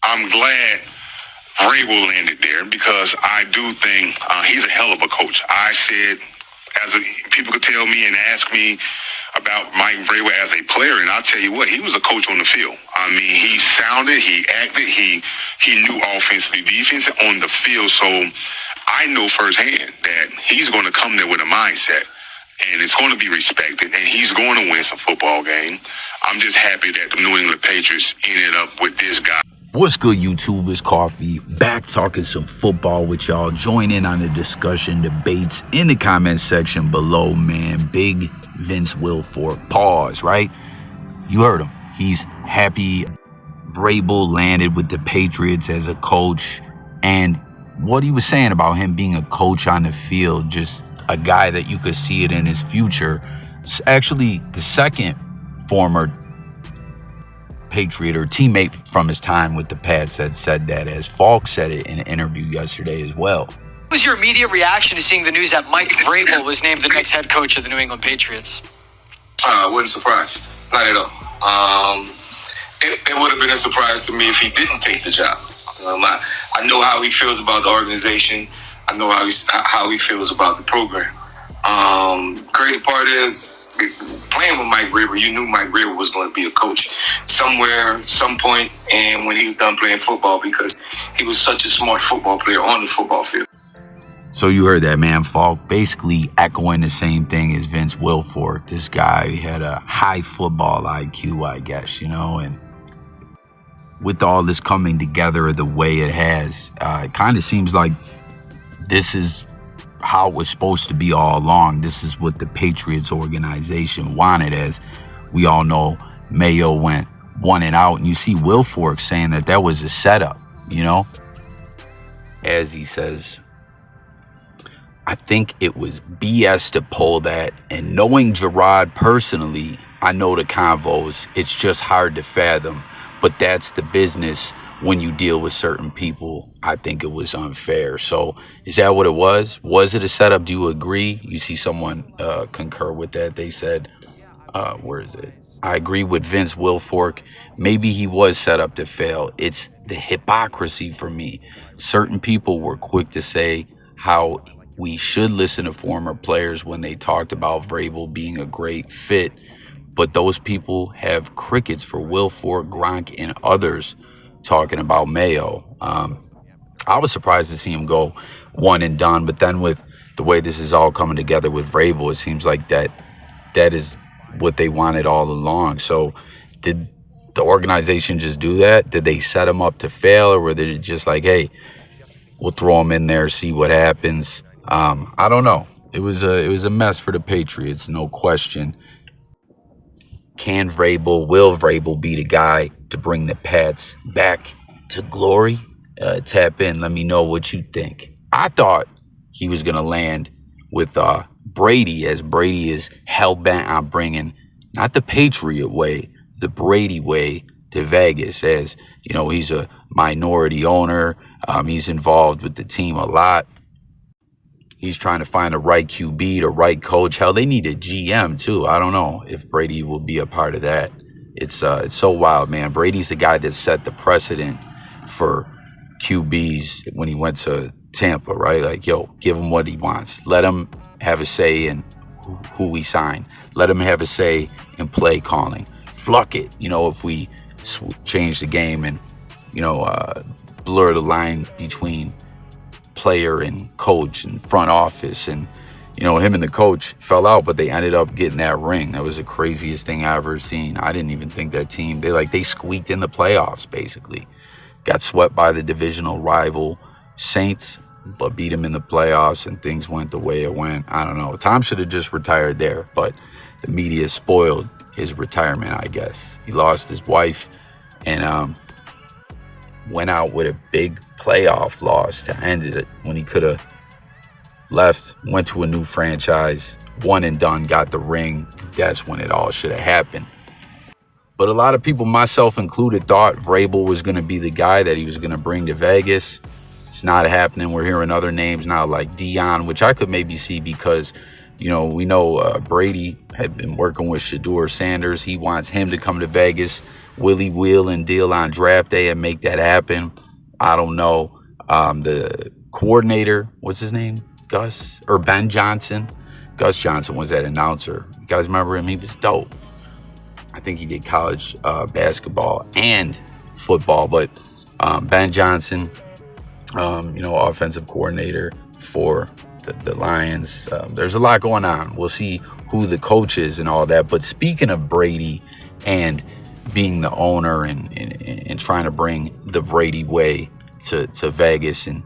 I'm glad Vrabel landed there because I do think he's a hell of a coach. I said, people could tell me and ask me about Mike Vrabel as a player, and I'll tell you what, he was a coach on the field. I mean, he sounded, he acted, he knew offensively, defensively on the field. So I know firsthand that he's going to come there with a mindset, and it's going to be respected, and he's going to win some football game. I'm just happy that the New England Patriots ended up with this guy. What's good, YouTube? It's Coffee, back talking some football with y'all. Join in on the discussion, debates in the comment section below, man. Big Vince Wilfork, pause, right? You heard him. He's happy Vrabel landed with the Patriots as a coach, and what he was saying about him being a coach on the field, just a guy that you could see it in his future. It's actually the second former Patriot or teammate from his time with the Pats that said that, as Falk said it in an interview yesterday as well. What was your immediate reaction to seeing the news that Mike Vrabel was named the next head coach of the New England Patriots? I wasn't surprised. Not at all. It would have been a surprise to me if he didn't take the job. I know how he feels about the organization. I know how he feels about the program. Crazy part is, playing with Mike Vrabel, you knew Mike Vrabel was going to be a coach somewhere, some point, and when he was done playing football, because he was such a smart football player on the football field. So you heard that, man. Falk basically echoing the same thing as Vince Wilfork. This guy had a high football IQ, I guess, you know, and with all this coming together the way it has, it kind of seems like this is how it was supposed to be all along. This is what the Patriots organization wanted. As we all know, Mayo went 1-out, and you see Wilfork saying that was a setup, you know, as he says, I think it was BS to pull that, and knowing Gerard personally, I know the convos, it's just hard to fathom, but that's the business when you deal with certain people. I think it was unfair. So is that what it was? Was it a setup? Do you agree? You see someone concur with that. They said, where is it? I agree with Vince Wilfork. Maybe he was set up to fail. It's the hypocrisy for me. Certain people were quick to say how we should listen to former players when they talked about Vrabel being a great fit, but those people have crickets for Wilfork, Gronk, and others talking about Mayo. I was surprised to see him go one and done, but then with the way this is all coming together with Vrabel, it seems like that is what they wanted all along. So did the organization just do that? Did they set him up to fail, or were they just like, hey, we'll throw him in there, see what happens? I don't know. It was a mess for the Patriots, no question. Will Vrabel be the guy to bring the Pats back to glory? Tap in, let me know what you think. I thought he was going to land with Brady, as Brady is hell-bent on bringing, not the Patriot way, the Brady way to Vegas, as, you know, he's a minority owner. He's involved with the team a lot. He's trying to find the right QB, the right coach. Hell, they need a GM too. I don't know if Brady will be a part of that. It's so wild, man. Brady's the guy that set the precedent for QBs when he went to Tampa, right? Like, yo, give him what he wants. Let him have a say in who we sign. Let him have a say in play calling. Fluck it, you know, if we change the game and, you know, blur the line between player and coach and front office. And, you know, him and the coach fell out, but they ended up getting that ring. That was the craziest thing I ever seen. I didn't even think that team, they squeaked in the playoffs, basically. Got swept by the divisional rival Saints, but beat them in the playoffs, and things went the way it went. I don't know. Tom should have just retired there, but the media spoiled his retirement, I guess. He lost his wife and went out with a big playoff loss to end it when he could have left, went to a new franchise, one and done, got the ring. That's when it all should have happened. But a lot of people, myself included, thought Vrabel was going to be the guy that he was going to bring to Vegas. It's not happening. We're hearing other names now like Dion, which I could maybe see because, you know, we know Brady had been working with Shedeur Sanders. He wants him to come to Vegas. Willie wheel and deal on draft day and make that happen. I don't know. The coordinator, what's his name? Ben Johnson. Gus Johnson was that announcer. You guys remember him? He was dope. I think he did college basketball and football, but Ben Johnson, offensive coordinator for the Lions. There's a lot going on. We'll see who the coach is and all that. But speaking of Brady and being the owner and trying to bring the Brady way to Vegas and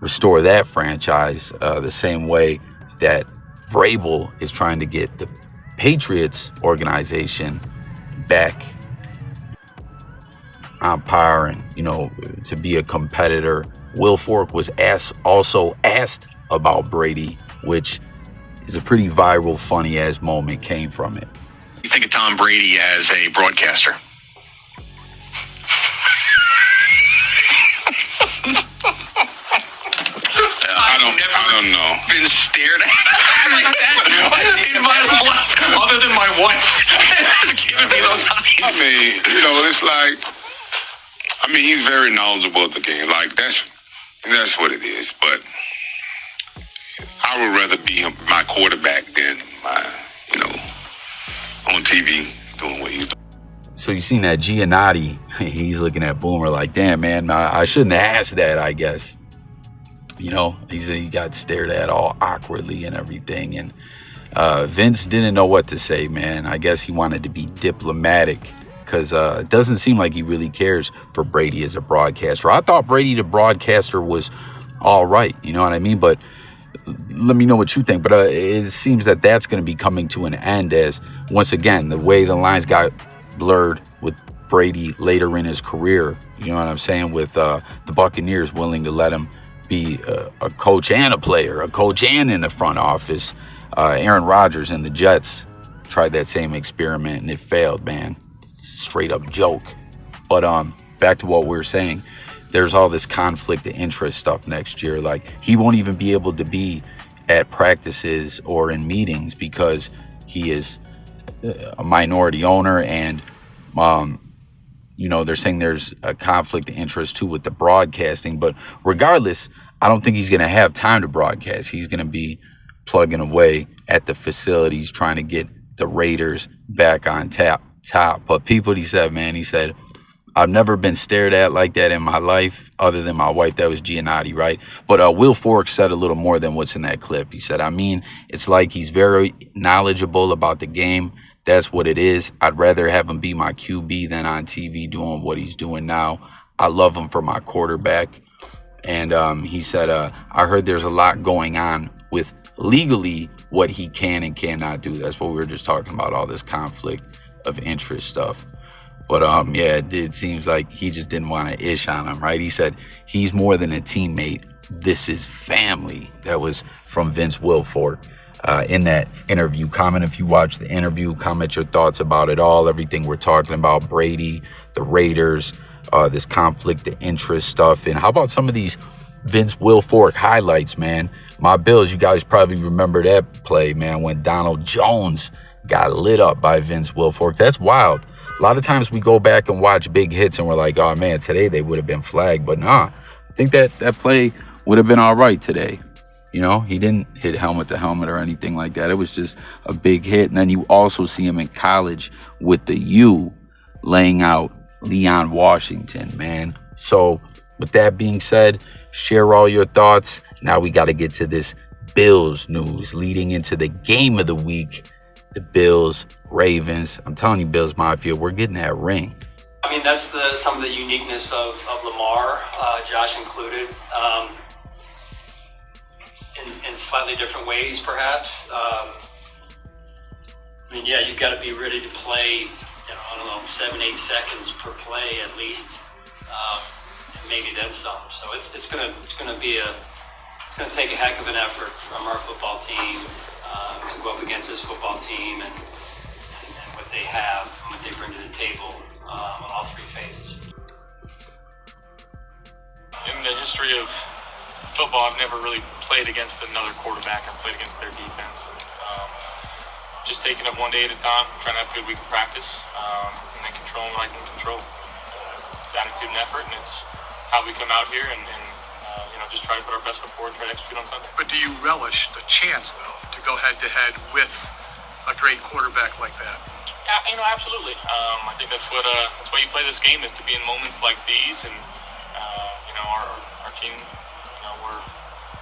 restore that franchise the same way that Vrabel is trying to get the Patriots organization back on par and, to be a competitor. Wilfork was also asked about Brady, which is a pretty viral, funny-ass moment came from it. You think of Tom Brady as a broadcaster? I don't know. Been stared at like that in my life, other than my wife giving me those eyes. I mean, it's like, he's very knowledgeable of the game. Like that's what it is. But I would rather be my quarterback than my, on TV doing what he's doing. So you seen that Giannotti? He's looking at Boomer like, damn, man, I shouldn't have asked that, I guess. He got stared at all awkwardly and everything. And Vince didn't know what to say, man. I guess he wanted to be diplomatic because it doesn't seem like he really cares for Brady as a broadcaster. I thought Brady, the broadcaster, was all right. You know what I mean? But let me know what you think. But it seems that that's going to be coming to an end as, once again, the way the lines got blurred with Brady later in his career. You know what I'm saying? With the Buccaneers willing to let him be a coach and a player, a coach and in the front office. Aaron Rodgers and the Jets tried that same experiment and it failed, man. Straight up joke. But back to what we were saying, there's all this conflict of interest stuff next year. Like, he won't even be able to be at practices or in meetings because he is a minority owner, and they're saying there's a conflict of interest too with the broadcasting. But regardless, I don't think he's going to have time to broadcast. He's going to be plugging away at the facilities trying to get the Raiders back on top. But people, he said, I've never been stared at like that in my life other than my wife. That was Giannotti, right? But Wilfork said a little more than what's in that clip. He said, it's like he's very knowledgeable about the game. That's what it is. I'd rather have him be my QB than on TV doing what he's doing now. I love him for my quarterback. And he said, I heard there's a lot going on with legally what he can and cannot do. That's what we were just talking about, all this conflict of interest stuff. But it seems like he just didn't want to ish on him, right? He said, he's more than a teammate. This is family. That was from Vince Wilfork. In that interview. Comment if you watched the interview. Comment your thoughts about it all. Everything we're talking about, Brady, the Raiders, this conflict of interest stuff. And how about some of these Vince Wilfork highlights, man? My Bills, you guys probably remember that play, man, when Donald Jones got lit up by Vince Wilfork. That's wild. A lot of times we go back and watch big hits and we're like, oh, man, today they would have been flagged. But nah, I think that play would have been all right today. He didn't hit helmet to helmet or anything like that. It was just a big hit. And then you also see him in college with the U laying out Leon Washington, man. So with that being said, share all your thoughts. Now we got to get to this Bills news leading into the game of the week, the Bills, Ravens. I'm telling you, Bills Mafia, we're getting that ring. That's some of the uniqueness of Lamar, Josh included. In slightly different ways, perhaps. You've got to be ready to play, 7-8 seconds per play at least, and maybe then some. So it's gonna take a heck of an effort from our football team to go up against this football team and what they have and what they bring to the table on all three phases. In the history of football, I've never really played against another quarterback. I've played against their defense. Just taking it one day at a time, trying to have a good week of practice, and then controlling what I can control. It's attitude and effort, and it's how we come out here and just try to put our best foot forward, try to execute on Sunday. But do you relish the chance, though, to go head-to-head with a great quarterback like that? Yeah, absolutely. I think that's why you play this game, is to be in moments like these, and our team,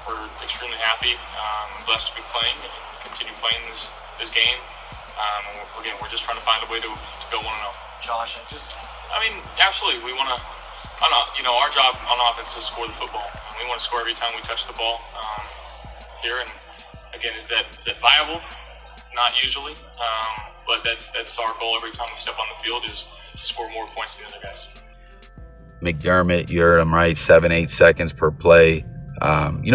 we're extremely happy, blessed to be playing and continue playing this game. We're just trying to find a way to go 1-0. Josh, Absolutely. We want to. Our job on offense is to score the football. We want to score every time we touch the ball here. And again, is that viable? Not usually, but that's our goal every time we step on the field, is to score more points than the other guys. McDermott, you heard him right, 7-8 seconds per play.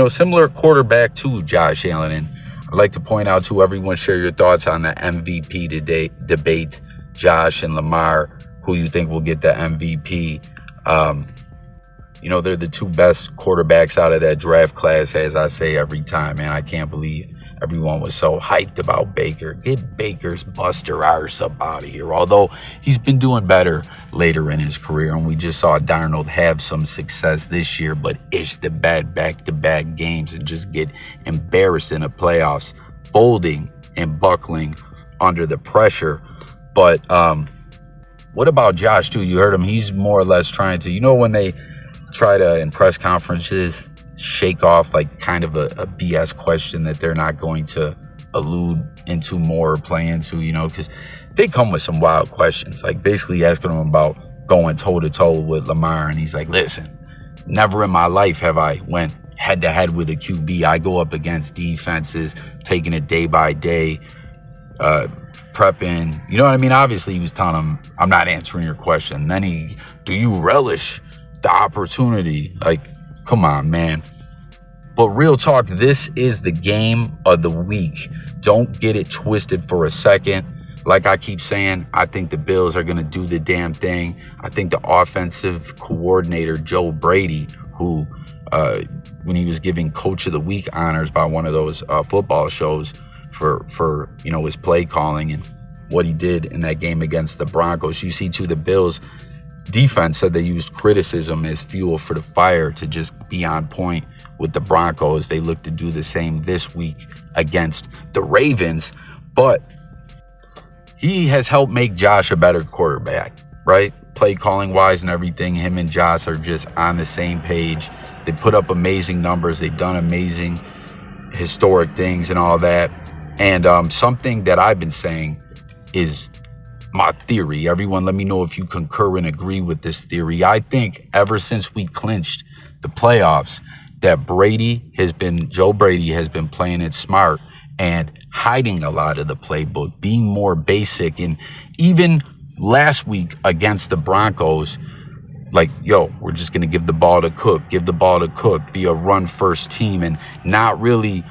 Similar quarterback to Josh Allen. And I'd like to point out to everyone, share your thoughts on the MVP debate, Josh and Lamar, who you think will get the MVP. They're the two best quarterbacks out of that draft class, as I say every time, man. I can't believe everyone was so hyped about Baker. Get Baker's buster arse up out of here. Although he's been doing better later in his career, and we just saw Darnold have some success this year, but it's the bad back-to-back games and just get embarrassed in the playoffs, folding and buckling under the pressure. But what about Josh, too? You heard him. He's more or less trying to, when they try to, in press conferences, shake off like kind of a BS question that they're not going to allude into more or play into, because they come with some wild questions, like basically asking him about going toe-to-toe with Lamar. And he's like, listen, never in my life have I went head-to-head with a QB. I go up against defenses, taking it day by day, prepping. You know what I mean? Obviously, he was telling him, I'm not answering your question. Then do you relish the opportunity? Like, come on, man. But real talk, this is the game of the week. Don't get it twisted for a second. Like I keep saying, I think the Bills are going to do the damn thing. I think the offensive coordinator, Joe Brady, who, when he was giving Coach of the Week honors by one of those football shows for his play calling and what he did in that game against the Broncos, you see, too, the Bills defense said they used criticism as fuel for the fire to just be on point with the Broncos. They look to do the same this week against the Ravens, but he has helped make Josh a better quarterback, right? Play calling wise and everything. Him and Josh are just on the same page. They put up amazing numbers. They've done amazing historic things and all that. And something that I've been saying is my theory. Everyone, let me know if you concur and agree with this theory. I think ever since we clinched the playoffs, that Joe Brady has been playing it smart and hiding a lot of the playbook, being more basic. And even last week against the Broncos, like, we're just going to give the ball to Cook, be a run-first team, and not really,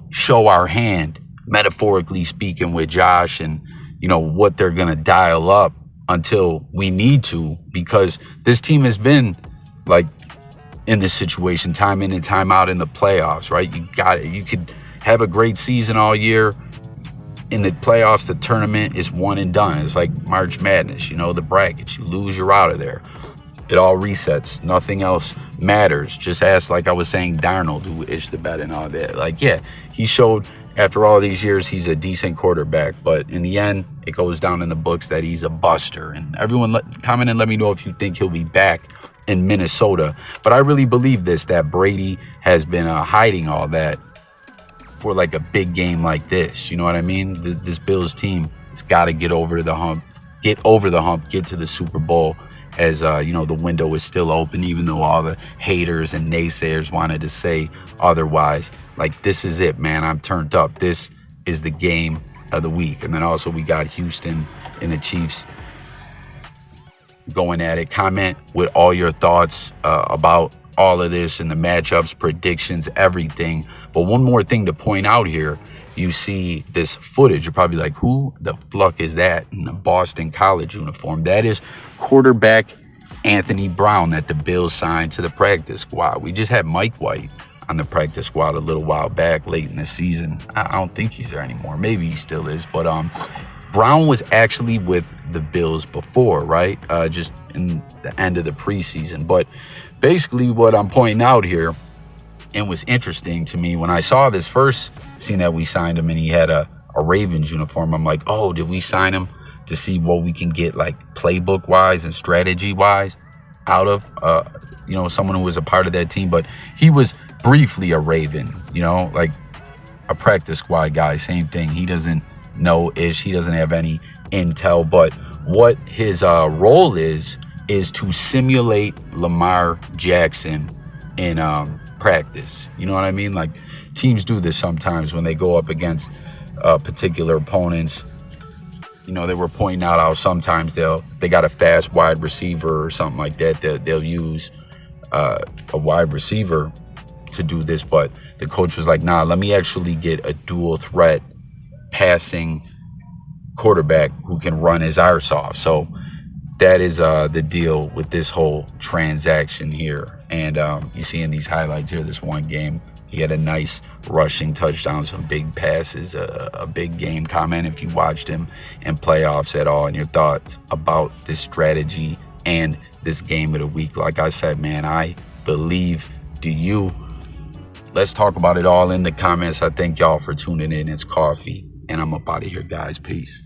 show our hand, metaphorically speaking, with Josh and, what they're going to dial up until we need to, because this team has been, like, in this situation time in and time out in the playoffs, right? You could have a great season all year. In the playoffs, the tournament is one and done. It's like March Madness, the brackets. You lose, you're out of there. It all resets. Nothing else matters. Just ask, like I was saying, Darnold, who is the bet and all that. Like, yeah, he showed after all these years he's a decent quarterback. But in the end, it goes down in the books that he's a buster. And everyone comment and let me know if you think he'll be back in Minnesota. But I really believe that Brady has been hiding all that for like a big game like this. You know what I mean? This Bills team has got to get over the hump, get to the Super Bowl, as the window is still open, even though all the haters and naysayers wanted to say otherwise. Like, this is it, man. I'm turned up. This is the game of the week. And then also we got Houston and the Chiefs going at it. Comment with all your thoughts about all of this and the matchups, predictions, everything. But one more thing to point out here, you see this footage, you're probably like, who the fuck is that in a Boston College uniform? That is quarterback Anthony Brown that the Bills signed to the practice squad. We just had Mike White on the practice squad a little while back, late in the season. I don't think he's there anymore. Maybe he still is. But Brown was actually with the Bills before, right? Just in the end of the preseason. But basically what I'm pointing out here, and was interesting to me when I saw this first scene that we signed him and he had a Ravens uniform, I'm like, oh, did we sign him to see what we can get like playbook wise and strategy wise out of someone who was a part of that team? But he was briefly a Raven, like a practice squad guy, same thing. He doesn't know he doesn't have any intel, but what his role is to simulate Lamar Jackson in practice. You know what I mean? Like teams do this sometimes when they go up against particular opponents. They were pointing out how sometimes they got a fast wide receiver or something like that. They'll use a wide receiver to do this, but the coach was like, nah, let me actually get a dual threat passing quarterback who can run his arse off. So that is the deal with this whole transaction here. And you see in these highlights here, this one game, he had a nice rushing touchdown, some big passes, a big game. Comment if you watched him in playoffs at all and your thoughts about this strategy and this game of the week. Like I said, man, I believe. Do you? Let's talk about it all in the comments. I thank y'all for tuning in. It's Coffee, and I'm up out of here, guys. Peace.